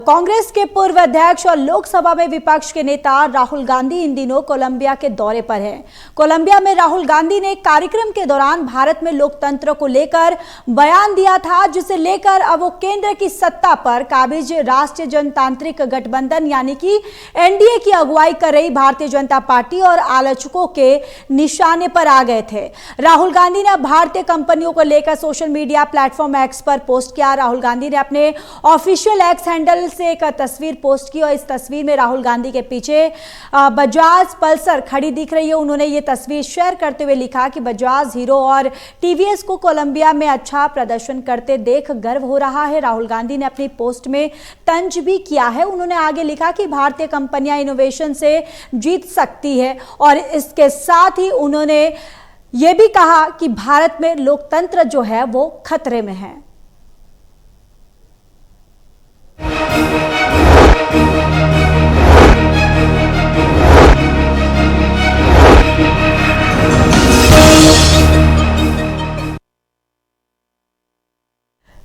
कांग्रेस के पूर्व अध्यक्ष और लोकसभा में विपक्ष के नेता राहुल गांधी इन दिनों कोलंबिया के दौरे पर हैं। कोलंबिया में राहुल गांधी ने एक कार्यक्रम के दौरान भारत में लोकतंत्र को लेकर बयान दिया था, जिसे लेकर अब वो केंद्र की सत्ता पर काबिज राष्ट्रीय जनतांत्रिक गठबंधन यानी कि एनडीए की अगुवाई कर रही भारतीय जनता पार्टी और आलोचकों के निशाने पर आ गए थे। राहुल गांधी ने भारतीय कंपनियों को लेकर सोशल मीडिया प्लेटफॉर्म एक्स पर पोस्ट किया। राहुल गांधी ने अपने ऑफिशियल एक्स हैंडल से एक तस्वीर पोस्ट की और इस तस्वीर में राहुल गांधी के पीछे बजाज पल्सर खड़ी दिख रही है। उन्होंने ये तस्वीर शेयर करते हुए लिखा कि बजाज, हीरो और टीवीएस को कोलंबिया में अच्छा प्रदर्शन करते देख गर्व हो रहा है। राहुल गांधी ने अपनी पोस्ट में तंज भी किया है। उन्होंने आगे लिखा कि भारतीय कंपनियां इनोवेशन से जीत सकती है और इसके साथ ही उन्होंने ये भी कहा कि भारत में लोकतंत्र जो है वो खतरे में है।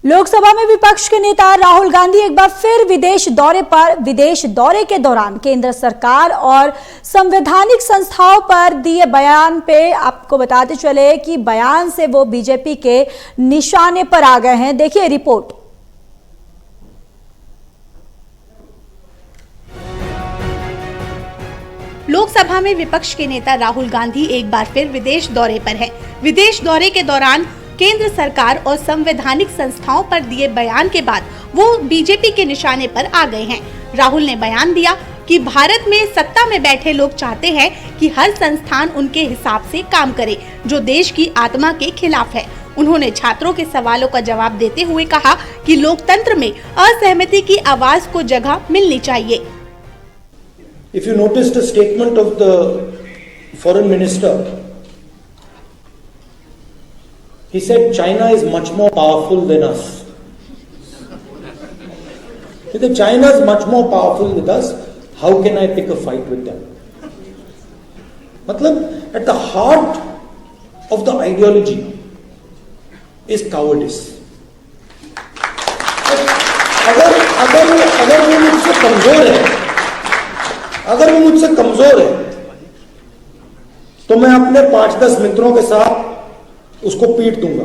लोकसभा में विपक्ष के नेता राहुल गांधी एक बार फिर विदेश दौरे के दौरान केंद्र सरकार और संवैधानिक संस्थाओं पर दिए बयान पे आपको बताते चले कि बयान से वो बीजेपी के निशाने पर आ गए हैं। देखिए रिपोर्ट। लोकसभा में विपक्ष के नेता राहुल गांधी एक बार फिर विदेश दौरे पर हैं। विदेश दौरे के दौरान केंद्र सरकार और संवैधानिक संस्थाओं पर दिए बयान के बाद वो बीजेपी के निशाने पर आ गए हैं। राहुल ने बयान दिया कि भारत में सत्ता में बैठे लोग चाहते हैं कि हर संस्थान उनके हिसाब से काम करे, जो देश की आत्मा के खिलाफ है। उन्होंने छात्रों के सवालों का जवाब देते हुए कहा कि लोकतंत्र में असहमति की आवाज को जगह मिलनी चाहिए। If you noticed the statement of the foreign minister, he said China is much more powerful than us. He said China is much more powerful with us. How can I pick a fight with them? मतलब at the heart of the ideology is cowardice. अगर वो मुझसे कमजोर है, अगर वो मुझसे कमजोर है तो मैं अपने 5-10 मित्रों के साथ उसको पीट दूंगा।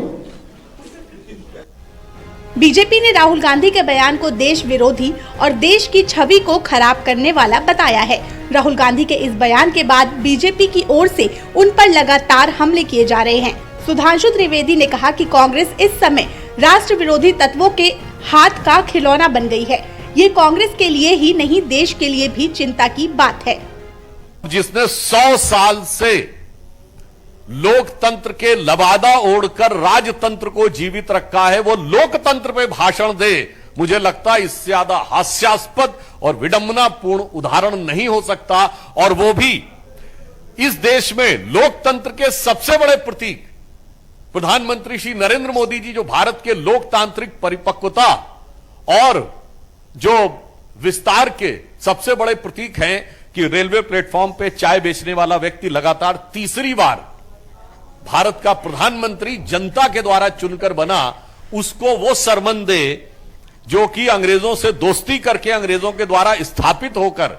बीजेपी ने राहुल गांधी के बयान को देश विरोधी और देश की छवि को खराब करने वाला बताया है। राहुल गांधी के इस बयान के बाद बीजेपी की ओर से उन पर लगातार हमले किए जा रहे हैं। सुधांशु त्रिवेदी ने कहा कि कांग्रेस इस समय राष्ट्र विरोधी तत्वों के हाथ का खिलौना बन गई है। ये कांग्रेस के लिए ही नहीं, देश के लिए भी चिंता की बात है। जिसने 100 साल से लोकतंत्र के लबादा ओढ़कर राजतंत्र को जीवित रखा है, वो लोकतंत्र पे भाषण दे, मुझे लगता है इससे ज्यादा हास्यास्पद और विडंबनापूर्ण उदाहरण नहीं हो सकता। और वो भी इस देश में लोकतंत्र के सबसे बड़े प्रतीक प्रधानमंत्री श्री नरेंद्र मोदी जी, जो भारत के लोकतांत्रिक परिपक्वता और जो विस्तार के सबसे बड़े प्रतीक हैं कि रेलवे प्लेटफॉर्म पे चाय बेचने वाला व्यक्ति लगातार तीसरी बार भारत का प्रधानमंत्री जनता के द्वारा चुनकर बना, उसको वो सरमन दे जो कि अंग्रेजों से दोस्ती करके अंग्रेजों के द्वारा स्थापित होकर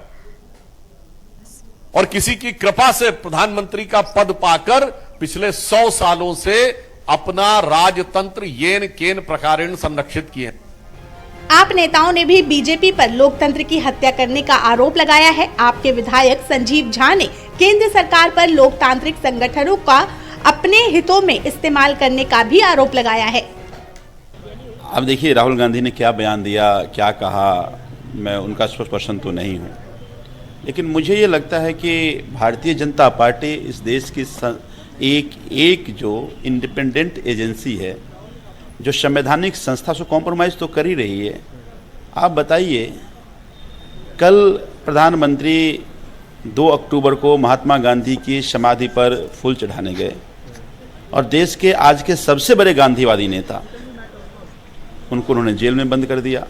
और किसी की कृपा से प्रधानमंत्री का पद पाकर पिछले 100 सालों से अपना राजतंत्र येन केन प्रकारेण संरक्षित किए। आप नेताओं ने भी बीजेपी पर लोकतंत्र की हत्या करने का आरोप लगाया है। आपके विधायक संजीव झा ने केंद्र सरकार पर लोकतांत्रिक संगठनों का अपने हितों में इस्तेमाल करने का भी आरोप लगाया है। अब देखिए राहुल गांधी ने क्या बयान दिया, क्या कहा, मैं उनका स्पष्ट तो नहीं हूं, लेकिन मुझे ये लगता है कि भारतीय जनता पार्टी इस देश की एक जो इंडिपेंडेंट एजेंसी है, जो संवैधानिक संस्था से कॉम्प्रोमाइज़ तो कर ही रही है। आप बताइए, कल प्रधानमंत्री 2 अक्टूबर को महात्मा गांधी की समाधि पर फूल चढ़ाने गए और देश के आज के सबसे बड़े गांधीवादी नेता, उनको उन्होंने जेल में बंद कर दिया।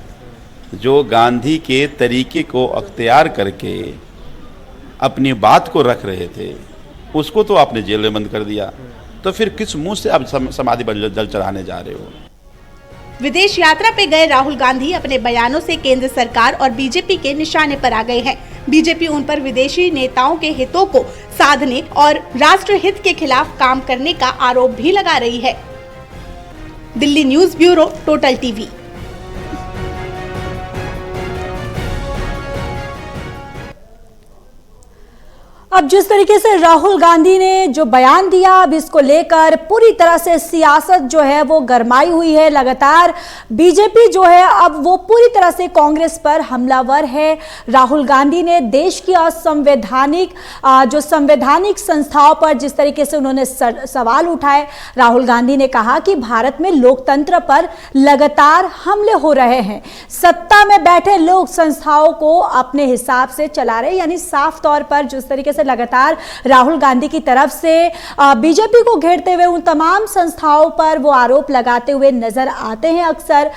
जो गांधी के तरीके को अख्तियार करके अपनी बात को रख रहे थे, उसको तो आपने जेल में बंद कर दिया। तो फिर किस मुंह से आप समाधि पर जल चढ़ाने जा रहे हो? विदेश यात्रा पे गए राहुल गांधी अपने बयानों से केंद्र सरकार और बीजेपी के निशाने पर आ गए हैं। बीजेपी उन पर विदेशी नेताओं के हितों को साधने और राष्ट्र हित के खिलाफ काम करने का आरोप भी लगा रही है। Delhi news bureau, total TV. अब जिस तरीके से राहुल गांधी ने जो बयान दिया, अब इसको लेकर पूरी तरह से सियासत जो है वो गरमाई हुई है। लगातार बीजेपी जो है अब वो पूरी तरह से कांग्रेस पर हमलावर है। राहुल गांधी ने देश की असंवैधानिक जो संवैधानिक संस्थाओं पर जिस तरीके से उन्होंने सवाल उठाए। राहुल गांधी ने कहा कि भारत में लोकतंत्र पर लगातार हमले हो रहे हैं। सत्ता में बैठे लोग संस्थाओं को अपने हिसाब से चला रहे, यानी साफ तौर पर जिस तरीके से लगातार राहुल गांधी की तरफ से बीजेपी को घेरते हुए उन तमाम संस्थाओं पर वो आरोप लगाते हुए नजर आते हैं अक्सर,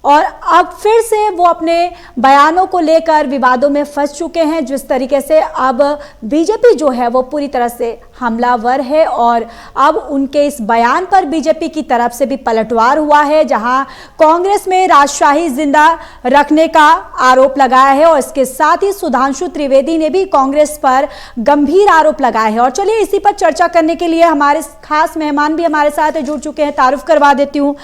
और अब फिर से वो अपने बयानों को लेकर विवादों में फंस चुके हैं। जिस तरीके से अब बीजेपी जो है वो पूरी तरह से हमलावर है और अब उनके इस बयान पर बीजेपी की तरफ से भी पलटवार हुआ है, जहां कांग्रेस में राजशाही जिंदा रखने का आरोप लगाया है और इसके साथ ही सुधांशु त्रिवेदी ने भी कांग्रेस पर गंभीर आरोप लगाए हैं। और चलिए इसी पर चर्चा करने के लिए हमारे खास मेहमान भी हमारे साथ जुड़ चुके हैं। तारुफ करवा देती हूँ,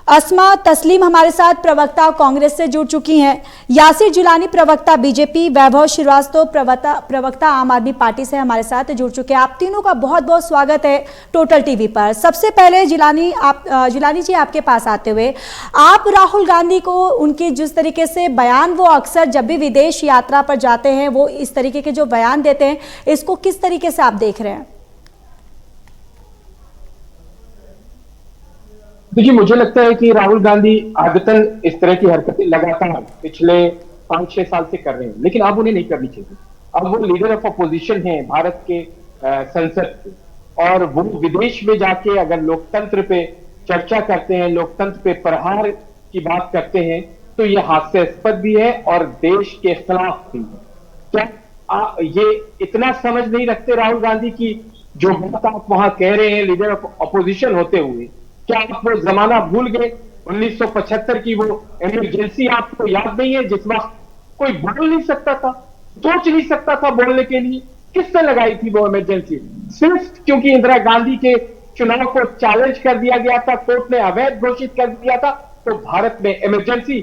अस्मा तस्लीम हमारे साथ प्रवक्ता कांग्रेस से जुड़ चुकी हैं, यासिर जिलानी प्रवक्ता बीजेपी, वैभव श्रीवास्तव प्रवक्ता आम आदमी पार्टी से हमारे साथ जुड़ चुके हैं। आप तीनों का बहुत बहुत स्वागत है टोटल टीवी पर। सबसे पहले जिलानी जी आपके पास आते हुए, आप राहुल गांधी को उनकी जिस तरीके से बयान, वो अक्सर जब भी विदेश यात्रा पर जाते हैं वो इस तरीके के जो बयान देते हैं, इसको किस तरीके से आप देख रहे हैं? देखिए, मुझे लगता है कि राहुल गांधी आदतन इस तरह की हरकतें लगातार पिछले 5-6 साल से कर रहे हैं, लेकिन अब उन्हें नहीं करनी चाहिए। अब वो लीडर ऑफ अपोजिशन हैं भारत के संसद के, और वो विदेश में जाके अगर लोकतंत्र पे चर्चा करते हैं, लोकतंत्र पे प्रहार की बात करते हैं, तो ये हास्यास्पद भी है और देश के खिलाफ भी है। क्या ये इतना समझ नहीं रखते राहुल गांधी की जो बात आप वहां कह रहे हैं लीडर ऑफ अपोजिशन होते हुए? क्या आप वो जमाना भूल गए 1975 की? वो इमरजेंसी आपको याद नहीं है जिस वक्त कोई बोल नहीं सकता था, सोच नहीं सकता था बोलने के लिए? किसने लगाई थी वो इमरजेंसी? सिर्फ क्योंकि इंदिरा गांधी के चुनाव को चैलेंज कर दिया गया था, कोर्ट ने अवैध घोषित कर दिया था, तो भारत में इमरजेंसी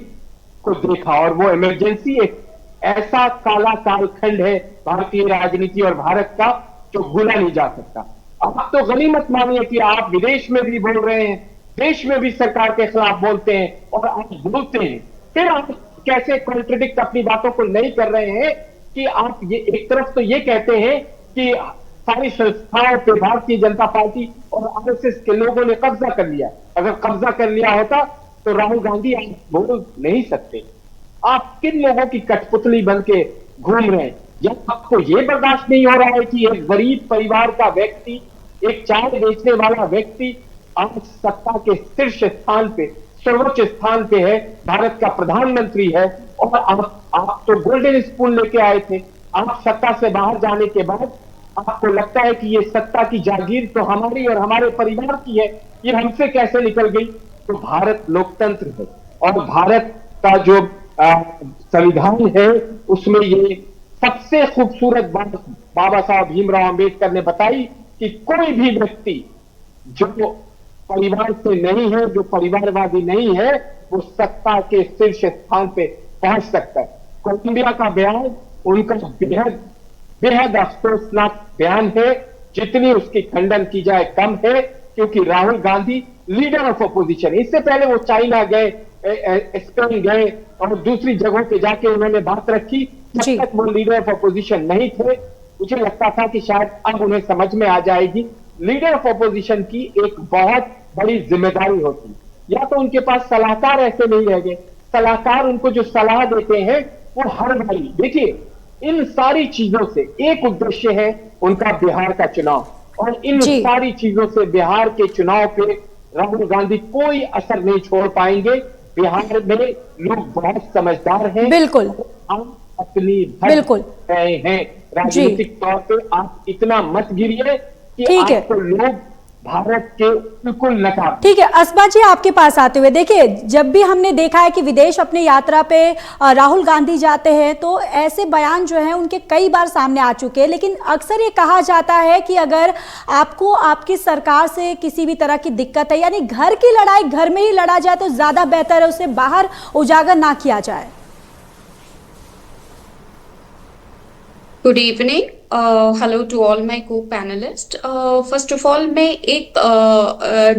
को देखा। और वो इमरजेंसी एक ऐसा काला कालखंड है भारतीय राजनीति और भारत का, जो भूला नहीं जा सकता। आप तो गनीमत मानिए कि आप विदेश में भी बोल रहे हैं, देश में भी सरकार के खिलाफ बोलते हैं, और आप बोलते हैं, फिर आप कैसे कॉन्ट्रडिक्ट अपनी बातों को नहीं कर रहे हैं कि आप ये एक तरफ तो ये कहते हैं कि सारी संस्थाओं पे भारतीय जनता पार्टी और आरएसएस के लोगों ने कब्जा कर लिया। अगर कब्जा कर लिया होता तो राहुल गांधी आप बोल नहीं सकते। आप किन लोगों की कठपुतली बन के घूम रहे हैं? जब आपको ये बर्दाश्त नहीं हो रहा है कि एक गरीब परिवार का व्यक्ति, एक चाय बेचने वाला व्यक्ति आज सत्ता के शीर्ष स्थान पे, सर्वोच्च स्थान पे है, भारत का प्रधानमंत्री है, और आप तो गोल्डन स्पून लेके आए थे। आप सत्ता से बाहर जाने के बाद आपको लगता है कि ये सत्ता की जागीर तो हमारी और हमारे परिवार की है, ये हमसे कैसे निकल गई? तो भारत लोकतंत्र है और भारत का जो संविधान है उसमें ये सबसे खूबसूरत बात बाबा साहब भीमराव अंबेडकर ने बताई कि कोई भी व्यक्ति जो परिवार से नहीं है, जो परिवारवादी नहीं है, वो सत्ता के शीर्ष स्थान पे पहुंच सकता है। कोलंबिया का बयान उनका बेहद अफसोसनाक बयान है। जितनी उसकी खंडन की जाए कम है, क्योंकि Rahul Gandhi leader of opposition, इससे पहले वो चाइना गए, स्पेन गए और दूसरी जगहों पे जाके उन्होंने बात रखी। जब तक वो लीडर ऑफ अपोजिशन नहीं थे, मुझे लगता था कि शायद अब उन्हें समझ में आ जाएगी लीडर ऑफ अपोजिशन की एक बहुत बड़ी जिम्मेदारी होती। या तो उनके पास सलाहकार ऐसे नहीं रह गए, सलाहकार उनको जो सलाह देते हैं वो हर बारी, देखिए इन सारी चीजों से एक उद्देश्य है उनका बिहार का चुनाव, और इन सारी चीजों से बिहार के चुनाव पे राहुल गांधी कोई असर नहीं छोड़ पाएंगे। बिहार में लोग बहुत समझदार हैं, बिल्कुल हम अपनी बिल्कुल रहे हैं राजनीतिक तौर पे। आप इतना मत गिरिए कि आपको लोग भारत के बिल्कुल नकाब। ठीक है, अस्मा जी आपके पास आते हुए, देखिए जब भी हमने देखा है कि विदेश अपने यात्रा पे राहुल गांधी जाते हैं तो ऐसे बयान जो हैं उनके कई बार सामने आ चुके हैं, लेकिन अक्सर ये कहा जाता है कि अगर आपको आपकी सरकार से किसी भी तरह की दिक्कत है, यानी घर की लड़ाई घर में ही लड़ा जाए तो ज्यादा बेहतर है, उसे बाहर उजागर ना किया जाए। Good evening, hello to all my co-panelist. First of all मैं एक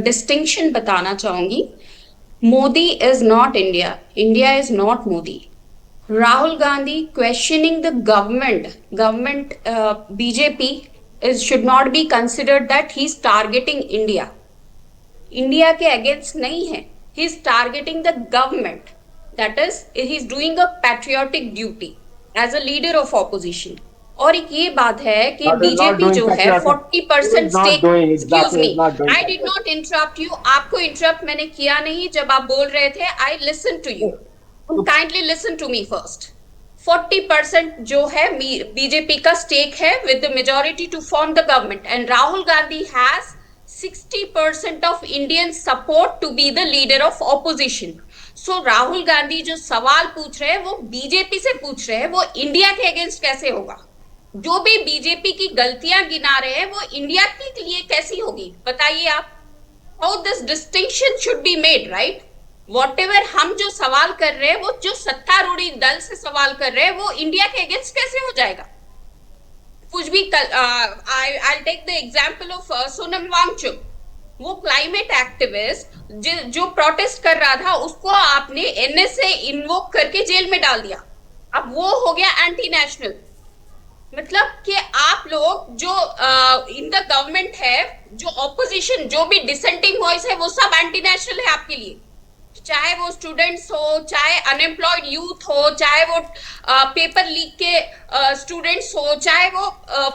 डिस्टिंक्शन बताना चाहूंगी। Modi is not India, India is not Modi. Rahul Gandhi questioning the government BJP is should not be considered that he is targeting India. India के against नहीं है, he is targeting the government, that is he is doing a patriotic duty as a leader of opposition. और एक ये बात है कि BJP जो है 40% stake, excuse me, I did not interrupt you, आपको इंटरप्ट मैंने किया नहीं जब आप बोल रहे थे, I listen to you, kindly listen to me first. 40% जो है बीजेपी का स्टेक है with the majority to form the government, and Rahul Gandhi has 60% of Indian support to be the leader of opposition. So Rahul Gandhi जो सवाल पूछ रहे हैं वो बीजेपी से पूछ रहे हैं, वो इंडिया के अगेंस्ट कैसे होगा? जो भी बीजेपी की गलतियां गिना रहे हैं वो इंडिया के लिए कैसी होगी, बताइए आप। How this distinction should be made, right? Whatever हम जो सवाल कर रहे हैं, वो जो सत्तारूढ़ी दल से सवाल कर रहे हैं, वो इंडिया के अगेंस्ट कैसे हो जाएगा? कुछ भी I take the example of Sonam Wangchuk, वो क्लाइमेट एक्टिविस्ट जो प्रोटेस्ट कर रहा था, उसको आपने एनएसए इन्वोक करके जेल में डाल दिया। अब वो हो गया एंटी नेशनल। मतलब कि आप लोग जो इन द गवर्नमेंट है, जो ऑपोजिशन, जो भी डिसेंटिंग वॉइस है, वो सब एंटी नेशनल है आपके लिए। चाहे वो स्टूडेंट्स हो, चाहे अनएम्प्लॉयड यूथ हो, चाहे वो पेपर लीक के स्टूडेंट्स हो, चाहे वो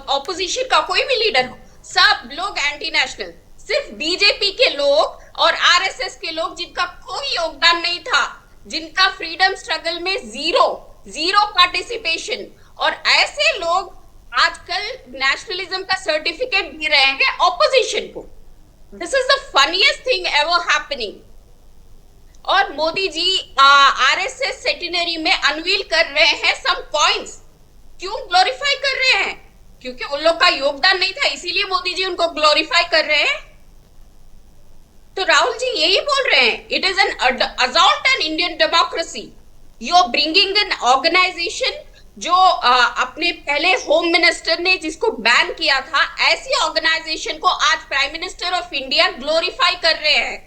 ऑपोजिशन का कोई भी लीडर हो, सब लोग एंटी नेशनल। सिर्फ बीजेपी के लोग और आरएसएस के लोग जिनका कोई योगदान नहीं था, जिनका फ्रीडम स्ट्रगल में जीरो पार्टिसिपेशन, और ऐसे लोग आजकल नेशनलिज्म का सर्टिफिकेट दे रहे हैं ऑपोजिशन को। This is the funniest thing ever happening. और मोदी जी आरएसएस सेटिनरी में अनवील कर रहे हैं सम कॉइन्स। क्यों ग्लोरीफाई कर रहे हैं? क्योंकि उन लोग का योगदान नहीं था, इसीलिए मोदी जी उनको ग्लोरीफाई कर रहे हैं। तो राहुल जी यही बोल रहे हैं, it is an assault on Indian democracy. You are bringing an organisation जो अपने पहले होम मिनिस्टर ने जिसको बैन किया था, ऐसी ऑर्गेनाइजेशन को आज prime minister of India glorify कर रहे हैं।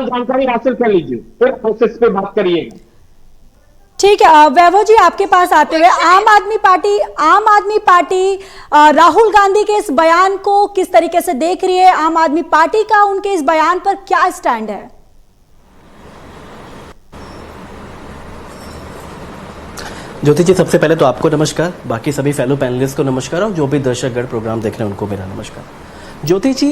जानकारी हासिल कर लीजिए, फिर प्रोसेस पे बात करिएगा। ठीक है, वैभव जी आपके पास आते हुए, आम आदमी पार्टी राहुल गांधी के इस बयान को किस तरीके से देख रही है? आम आदमी पार्टी का उनके इस बयान पर क्या स्टैंड है? ज्योति जी, सबसे पहले तो आपको नमस्कार, बाकी सभी फेलो पैनलिस्ट को नमस्कार, और जो भी दर्शकगण प्रोग्राम देख रहे हैं उनको मेरा नमस्कार। ज्योति जी,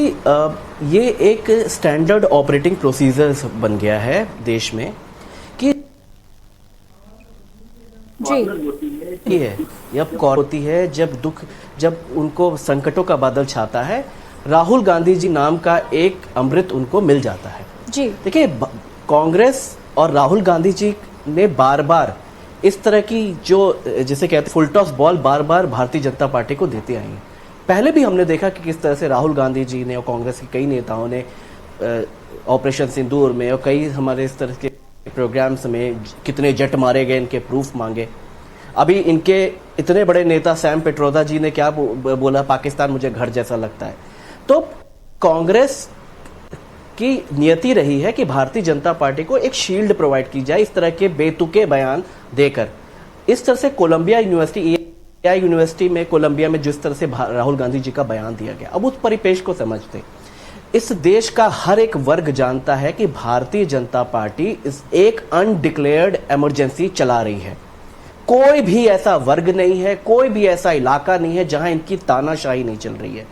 ये एक स्टैंडर्ड ऑपरेटिंग प्रोसीजर बन गया है देश में कि जी है जब कौर होती है, जब उनको संकटों का बादल छाता है, राहुल गांधी जी नाम का एक अमृत उनको मिल जाता है। जी देखिए, कांग्रेस और राहुल गांधी जी ने बार बार इस तरह की जो जिसे कहते हैं फुल टॉस बॉल बार बार भारतीय जनता पार्टी को देती आई है। पहले भी हमने देखा कि किस तरह से राहुल गांधी जी ने और कांग्रेस के कई नेताओं ने ऑपरेशन सिंदूर में और कई हमारे इस तरह के प्रोग्राम्स में कितने जेट मारे गए, इनके प्रूफ मांगे। अभी इनके इतने बड़े नेता सैम पिट्रोदा जी ने क्या बोला, पाकिस्तान मुझे घर जैसा लगता है। तो कांग्रेस की नियति रही है कि भारतीय जनता पार्टी को एक शील्ड प्रोवाइड की जाए इस तरह के बेतुके बयान देकर। इस तरह से कोलंबिया यूनिवर्सिटी, एआई यूनिवर्सिटी में कोलंबिया में जिस तरह से राहुल गांधी जी का बयान दिया गया, अब उस परिपेश को समझते। इस देश का हर एक वर्ग जानता है कि भारतीय जनता पार्टी इस एक अनडिक्लेयर्ड इमरजेंसी चला रही है। कोई भी ऐसा वर्ग नहीं है, कोई भी ऐसा इलाका नहीं है जहां इनकी तानाशाही नहीं चल रही है।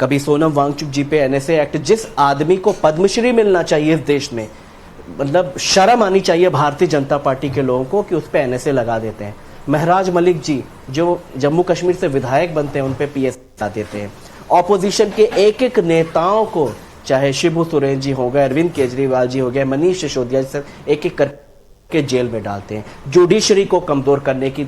कभी सोनम वांगचुक जी पे एनएसए एक्ट, जिस आदमी को पद्मश्री मिलना चाहिए इस देश में, मतलब शर्म आनी चाहिए भारतीय जनता पार्टी के लोगों को कि उस पर एनएसए लगा देते हैं। महराज मलिक जी जो जम्मू कश्मीर से विधायक बनते हैं उन पे पीएस लगा देते हैं। ऑपोजिशन के एक एक नेताओं को, चाहे शिबू सोरेन जी हो गए, अरविंद केजरीवाल जी हो गए, मनीष सिसोदिया जी, एक एक करके जेल में डालते हैं। जुडिशरी को कमजोर करने की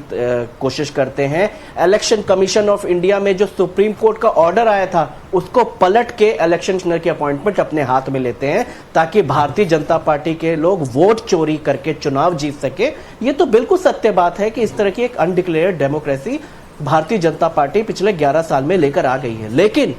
कोशिश करते हैं। इलेक्शन कमीशन ऑफ इंडिया में जो सुप्रीम कोर्ट का ऑर्डर आया था उसको पलट के इलेक्शन कमिश्नर की अपॉइंटमेंट अपने हाथ में लेते हैं ताकि भारतीय जनता पार्टी के लोग वोट चोरी करके चुनाव जीत सके। ये तो बिल्कुल सत्य बात है कि इस तरह की एक undeclared democracy Bharatiya Janata party पिछले 11 साल में लेकर आ गई है। लेकिन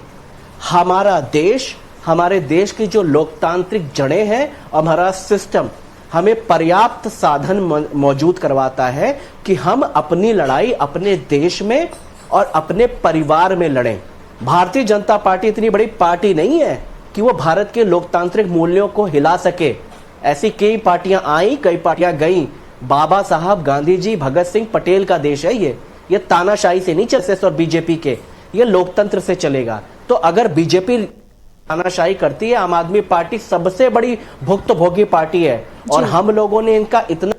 हमारा देश, हमारे देश की जो लोकतांत्रिक जड़ें हैं, हमारा सिस्टम हमें पर्याप्त साधन मौजूद करवाता है कि हम अपनी लड़ाई अपने देश में और अपने परिवार में लड़ें। भारतीय जनता पार्टी इतनी बड़ी पार्टी नहीं है कि वो भारत के लोकतांत्रिक मूल्यों को हिला सके। ऐसी कई पार्टियां आई, कई पार्टियां गई। बाबा साहब गांधी जी, भगत सिंह, पटेल का देश है ये तानाशाही से नहीं चल और बीजेपी के, ये लोकतंत्र से चलेगा। तो अगर बीजेपी तानाशाही करती है, आम आदमी पार्टी सबसे बड़ी भुक्तभोगी पार्टी है और हम लोगों ने इनका इतना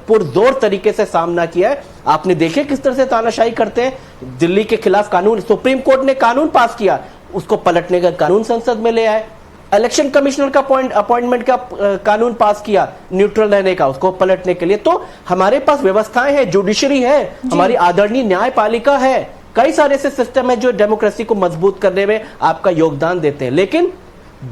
पुरजोर तरीके से सामना किया है। आपने देखे किस तरह से तानाशाही करते हैं। दिल्ली के खिलाफ कानून, सुप्रीम कोर्ट ने कानून पास किया, उसको पलटने का कानून संसद में ले आए। इलेक्शन कमिश्नर का अपॉइंटमेंट का कानून पास किया न्यूट्रल रहने का, उसको पलटने के लिए। तो हमारे पास व्यवस्थाएं हैं, जुडिशरी है, हमारी आदरणीय न्यायपालिका है, कई सारे ऐसे सिस्टम है जो डेमोक्रेसी को मजबूत करने में आपका योगदान देते हैं। लेकिन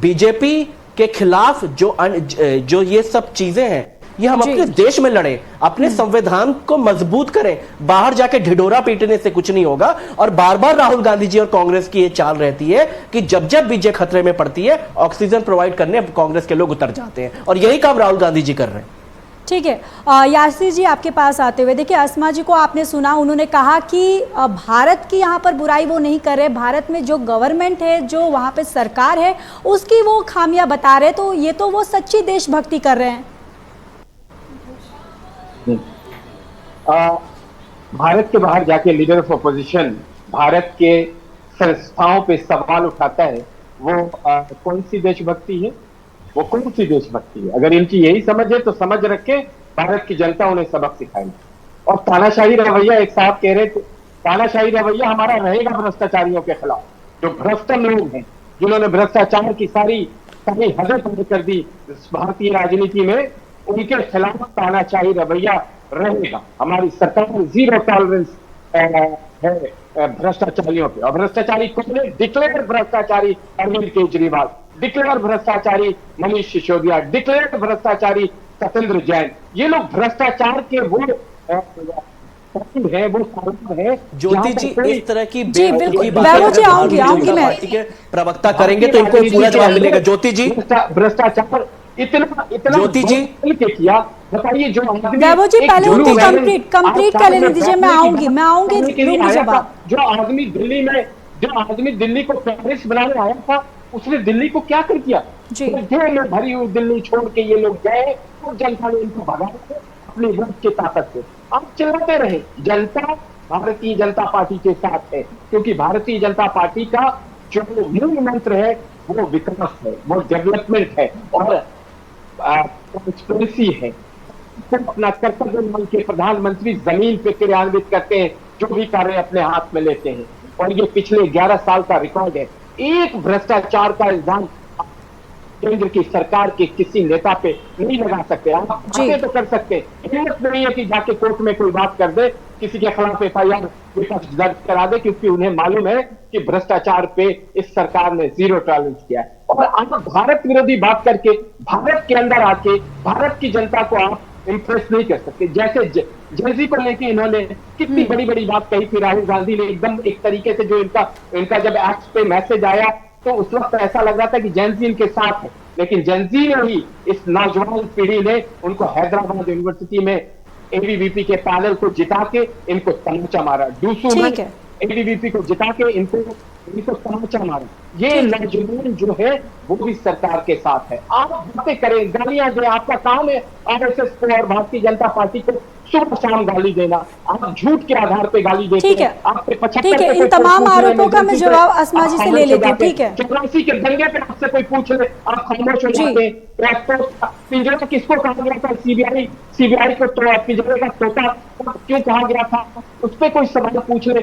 बीजेपी के खिलाफ जो ये सब चीजें हैं, ये हम अपने देश में लड़े, अपने संविधान को मजबूत करें। बाहर जाके ढिढोरा पीटने से कुछ नहीं होगा। और बार बार राहुल गांधी जी और कांग्रेस की ये चाल रहती है कि जब जब बीजेपी खतरे में पड़ती है, ऑक्सीजन प्रोवाइड करने कांग्रेस के लोग उतर जाते हैं, और यही काम राहुल गांधी जी कर रहे हैं। ठीक है, यासिर जी आपके पास आते हुए, देखिए अस्मा जी को आपने सुना, उन्होंने कहा कि भारत की यहाँ पर बुराई वो नहीं कर रहे, भारत में जो गवर्नमेंट है, जो वहाँ पे सरकार है, उसकी वो खामियां बता रहे। तो ये तो वो सच्ची देशभक्ति कर रहे हैं। भारत के बाहर जाके लीडर ऑफ अपोजिशन भारत के संस्थाओं पे सवाल उठाता है, वो कौन सी देशभक्ति है? वो कौन सी देशभक्ति है? अगर इनकी यही समझ है तो समझ रखे भारत की जनता उन्हें सबक सिखाएगी। और तानाशाही रवैया, एक साहब कह रहे थे, तानाशाही रवैया हमारा रहेगा भ्रष्टाचारियों के खिलाफ। जो भ्रष्ट लोग हैं, जिन्होंने भ्रष्टाचार की सारी हदें पार कर दी भारतीय राजनीति में, उनके खिलाफ तानाशाही रवैया रहेगा। हमारी सरकार जीरो टॉलरेंस है भ्रष्टाचारियों पे। और भ्रष्टाचारी कौन है? डिक्लेयर भ्रष्टाचारी अरविंद केजरीवाल, डिक्लेयर भ्रष्टाचारी मनीष सिसोदिया, डिक्लेयर भ्रष्टाचारी सत्येंद्र जैन। ये लोग भ्रष्टाचार के वो है, वो कारण है। ज्योति जी इस तरह की बेवकूफी आऊंगी मैं, प्रवक्ता करेंगे तो इनको पूरा जवाब मिलेगा। ज्योति जी, भ्रष्टाचार इतना ज्योति जी किया, बताइए। जो वैभव जी पहले उनको कंप्लीट कर लेने दीजिए, मैं आऊंगी जवाब। जो आदमी दिल्ली को पेरिस बनाने आया था, उसने दिल्ली को क्या कर दिया? जेल में भरी हुई दिल्ली छोड़ के ये लोग गए और जनता ने इनको भगाया अपनी वोट की ताकत से। आप चिल्लाते रहे, जनता भारतीय जनता पार्टी के साथ है, क्योंकि भारतीय जनता पार्टी का जो मूल मंत्र है वो विकास है, वो डेवलपमेंट है और ट्रांसपेरेंसी है। तो अपना कर्तव्य मान के प्रधानमंत्री जमीन पे क्रियान्वित करते हैं, जो भी कार्य अपने हाथ में लेते हैं। और ये पिछले 11 साल का रिकॉर्ड है। एक भ्रष्टाचार का इल्जाम केंद्र की सरकार के किसी नेता पे नहीं लगा सकते। आप बातें तो कर सकते, हिम्मत नहीं है कि जाके कोर्ट में कोई बात कर दे, किसी के खिलाफ FIR विपक्ष दर्ज करा दे, क्योंकि उन्हें मालूम है कि भ्रष्टाचार पे इस सरकार ने जीरो टॉलरेंस किया है। और आप भारत विरोधी बात करके भारत के अंदर आके भारत की जनता को आप इंप्रेस नहीं कर सकते। जैसे जेंजी को लेके इन्होंने कितनी बड़ी बड़ी बात कही थी राहुल गांधी ने, एकदम एक तरीके से जो इनका जब एक्ट पे मैसेज आया तो उस वक्त ऐसा लग रहा था कि जेंजी इनके साथ है। लेकिन जेंजी ने ही, इस नौजवान पीढ़ी ने उनको हैदराबाद यूनिवर्सिटी में ABVP के पैनल को जिता के इनको तमाचा मारा। डूसू में ABVP को जिता के इनको तमाचा मारा। ये नौजवान जो है वो भी सरकार के साथ है। आप बातें करें, गालियां दें, आपका काम है RSS को और भारतीय जनता पार्टी को सुबह शाम गाली देना, आप झूठ के आधार पे गाली देते ठीक है, हैं। आपके 75 ठीक है, पे इन कोई तमाम पूछ ले, आरोपों का मैं emergency जवाब पे अस्मा जी से आप ले खामोश हो लेती हूँ, जाते हैं। ठीक है। 84 के दंगे पे आपसे कोई पूछ ले, आप खामोश हो जी। जाते हैं। तो पिंजरा किसको कहा गया था? सीबीआई को तो पिंजरे का तोता क्यों कहा गया था? उस पर कोई सवाल पूछ ले,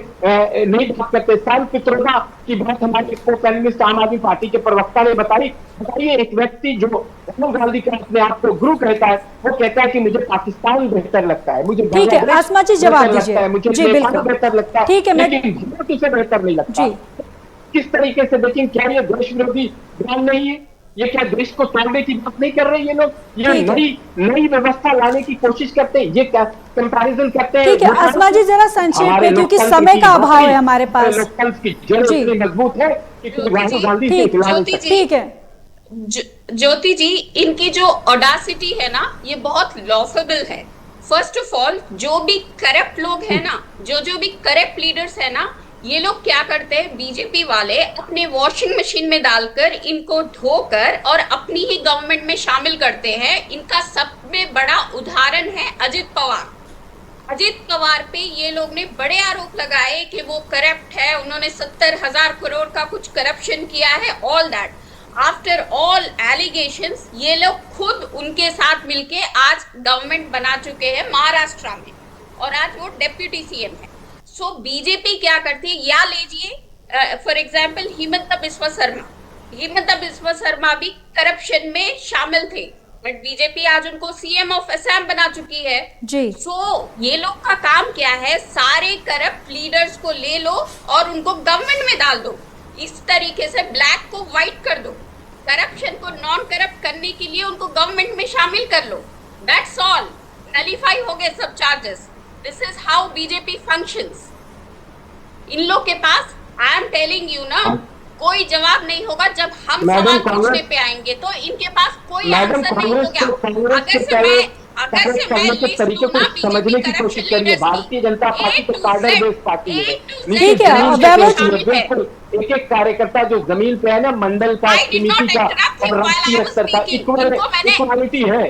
नहीं बात करते। साल पित्रोदा की बात हमारे को पैनलिस्ट आम आदमी पार्टी के प्रवक्ता ने बताइए, एक व्यक्ति जो राहुल गांधी का अपने आप को गुरु कहता है, वो कहता है कि मुझे पाकिस्तान बेहतर लगता है, मुझे ठीक है, बांग्लादेश अस्मा जी जवाब बेहतर दीजिए। लगता है, मुझे जी, नेपाल बिल्कुल। बेहतर लगता है, ठीक है, मैं- लेकिन भारत उसे बेहतर नहीं लगता। जी। किस तरीके से देखें, क्या ये देश विरोधी बयान नहीं है? ये क्या देश को तोड़ने की बात नहीं कर रहे ये लोग? ये ठीक है। नई व्यवस्था लाने की कोशिश करते हैं, ये क्या कंपैरिजन करते हैं? ठीक है, अस्मा जी जरा संक्षेप में, क्योंकि समय का अभाव है हमारे पास। लोकतंत्र की जड़ जी। इतनी मजबूत है कि कोई राहुल गांधी से ठीक, खिला नहीं ज्योति सकता। जी। ठीक है, ज्योति जी, इनकी जो ऑडासिटी है ना, ये बहुत लॉफेबल है। फर्स्ट ऑफ ऑल, जो भी करप्ट लोग हैं ना, जो भी करप्ट लीडर्स है ना, ये लोग क्या करते हैं, बीजेपी वाले अपने वॉशिंग मशीन में डालकर इनको धोकर और अपनी ही गवर्नमेंट में शामिल करते हैं। इनका सबसे बड़ा उदाहरण है अजित पवार। अजित पवार पे ये लोग ने बड़े आरोप लगाए कि वो करप्ट है, उन्होंने 70,000 करोड़ का कुछ करप्शन किया है, all that. After all allegations, ये लोग खुद उनके साथ मिलके आज गवर्नमेंट बना चुके हैं महाराष्ट्र में, और आज वो डेप्यूटी सीएम है। सो बीजेपी क्या करती है, या लीजिए फॉर एग्जाम्पल हिमंता बिस्वा शर्मा भी करप्शन में शामिल थे, बट बीजेपी आज उनको सीएम ऑफ असम बना चुकी है। जी। सो ये लोग का काम क्या है, सारे करप्ट लीडर्स को ले लो और उनको गवर्नमेंट में डाल दो। इस तरीके से ब्लैक को व्हाइट कर दो, करप्शन को नॉन करप्ट करने के लिए उनको गवर्नमेंट में शामिल कर लो, दैट्स ऑल। नलीफाई हो गए सब charges. This is how BJP functions. इन लोग के पास, आई एम टेलिंग यू ना, कोई जवाब नहीं होगा। जब हम सवाल पूछने पे आएंगे तो इनके पास कोई आंसर नहीं होगा। अगर से मैं लिस्ट तरीके को समझने की कोशिश करिए। भारतीय जनता पार्टी तो कार्डर बेस्ड पार्टी है। ठीक है, वैभव जी। बिल्कुल एक कार्यकर्ता जो जमीन पे है ना, मंडल का, समिति का और राष्ट्रीय स्तर का इक्वालिटी है।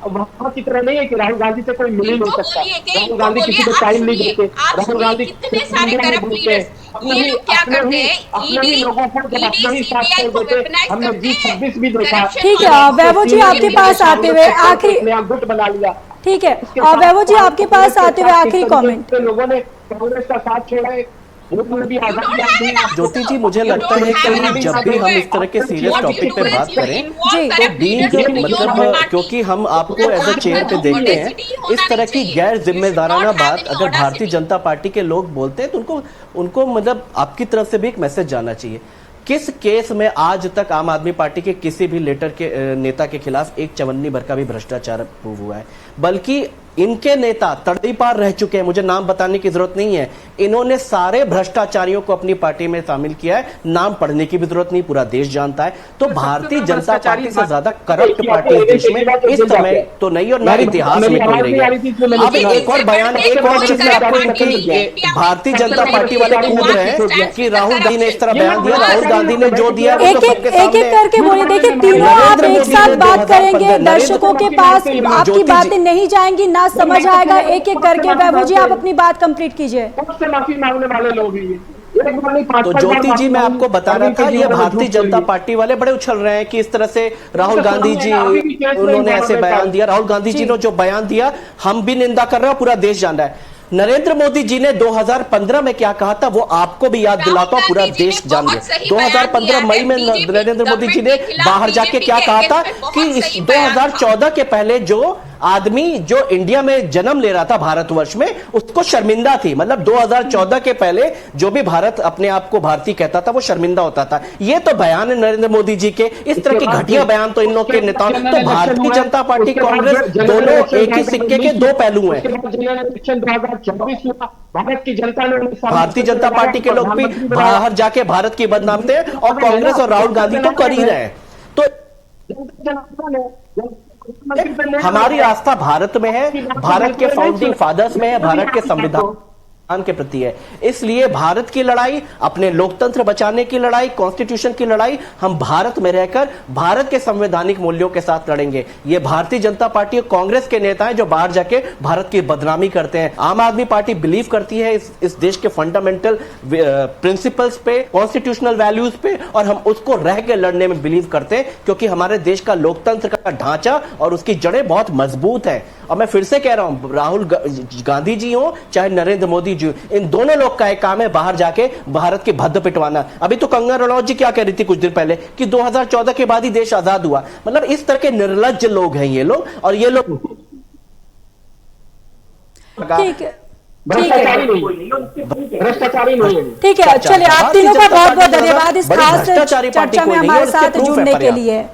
वहाँ की तरह नहीं है कि राहुल गांधी से कोई मिल ही नहीं सकता। राहुल गांधी किसी को टाइम नहीं देते। राहुल गांधी कितने सारे करप्ट लीडर्स, ये लोग क्या करते हैं, अपने लोगों को जब अपने ही साथ छोड़ देते। हमने G26 भी देखा। ठीक है, वैभव जी आपके पास आते हुए आखिरी, गुट बना लिया। ठीक है, वैभव जी आपके पास आते हुए आखिरी कमेंट। लोगों ने कांग्रेस का साथ छोड़ा है। ज्योति जी, मुझे लगता है कि जब भी हम इस तरह के सीरियस टॉपिक पे बात करें तो बीइंग मतलब, क्योंकि हम आपको एज अ चेयर पे देखते हैं, इस तरह की गैर जिम्मेदाराना बात अगर भारतीय जनता पार्टी के लोग बोलते हैं तो उनको मतलब आपकी तरफ से भी एक मैसेज जाना चाहिए। किस केस में आज तक आम आदमी पार्टी के किसी भी नेता के खिलाफ एक चवन्नी भर का भी भ्रष्टाचार प्रूव हुआ है? बल्कि इनके नेता तड़ीपार रह चुके हैं, मुझे नाम बताने की जरूरत नहीं है। इन्होंने सारे भ्रष्टाचारियों को अपनी पार्टी में शामिल किया है, नाम पढ़ने की भी जरूरत नहीं, पूरा देश जानता है। तो भारतीय जनता पार्टी से ज्यादा करप्ट पार्टी इस देश में इस समय तो नहीं, और ना इतिहास में कोई रही है। अब एक और बयान, एक और चीज मैं आपको इनकी, भारतीय जनता पार्टी वाले कूद रहे हैं कि राहुल गांधी ने इस तरह बयान दिया। राहुल गांधी ने जो दिया एक एक करके बोलिए। देखिए, तीनों आप एक साथ बात करेंगे, दर्शकों के पास आपकी बातें नहीं जाएंगी, ना समझ आएगा। एक एक करके वैभव जी आप अपनी बात कंप्लीट कीजिए। माफी मांगने वाले लोग ही तो ज्योति जी, मैं आपको बता रहा था, ये भारतीय जनता पार्टी वाले बड़े उछल रहे हैं कि इस तरह से राहुल गांधी जी उन्होंने ऐसे बयान दिया। राहुल गांधी जी ने जो बयान दिया, हम भी निंदा कर रहे हैं, पूरा देश जान रहा है। नरेंद्र मोदी जी ने 2015 में क्या कहा था, वो आपको भी याद दिलाता हूं, पूरा देश जान गया। 2015 मई में नरेंद्र मोदी जी ने बाहर जाके क्या कहा था कि 2014 के पहले जो आदमी जो इंडिया में जन्म ले रहा था भारतवर्ष में, उसको शर्मिंदा थी। मतलब 2014 के पहले जो भी भारत अपने आप को भारतीय कहता था वो शर्मिंदा होता था। ये तो बयान है नरेंद्र मोदी जी के। इस तरह की घटिया बयान तो इन लोग के नेताओं, तो भारतीय जनता पार्टी कांग्रेस दोनों एक ही सिक्के के दो पहलू हैं। भारत की जनता ने, भारतीय जनता पार्टी के लोग भी बाहर जाके भारत की बदनामते हैं, और कांग्रेस और राहुल गांधी तो कर ही रहे हैं। तो हमारी आस्था भारत में है, भारत के फाउंडिंग फादर्स में है, भारत के संविधान के प्रति है। इसलिए भारत की लड़ाई, अपने लोकतंत्र बचाने की लड़ाई, कॉन्स्टिट्यूशन की लड़ाई, हम भारत में रहकर भारत के संवैधानिक मूल्यों के साथ लड़ेंगे। ये भारतीय जनता पार्टी और कांग्रेस के नेता हैं जो बाहर जाके भारत की बदनामी करते हैं। आम आदमी पार्टी बिलीव करती है इस देश के फंडामेंटल प्रिंसिपल्स पे, कॉन्स्टिट्यूशनल वैल्यूज पे, और हम उसको रह के लड़ने में बिलीव करते हैं, क्योंकि हमारे देश का लोकतंत्र का ढांचा और उसकी जड़ें बहुत मजबूत है। और मैं फिर से कह रहा हूं, राहुल गांधी जी हो चाहे नरेंद्र मोदी जी, इन दोनों लोग का एक काम है बाहर जाके भारत के भद्द पिटवाना। अभी तो कंगना रनौत जी क्या कह रही थी कुछ दिन पहले कि 2014 के बाद ही देश आजाद हुआ। मतलब इस तरह के निर्लज्ज लोग हैं ये लोग, और ये लोग ठीक है, भ्रष्टाचारी नहीं है। ठीक है, चलिए आप तीनों का बहुत बहुत धन्यवाद इस खास चर्चा में हमारे साथ जुड़ने के लिए।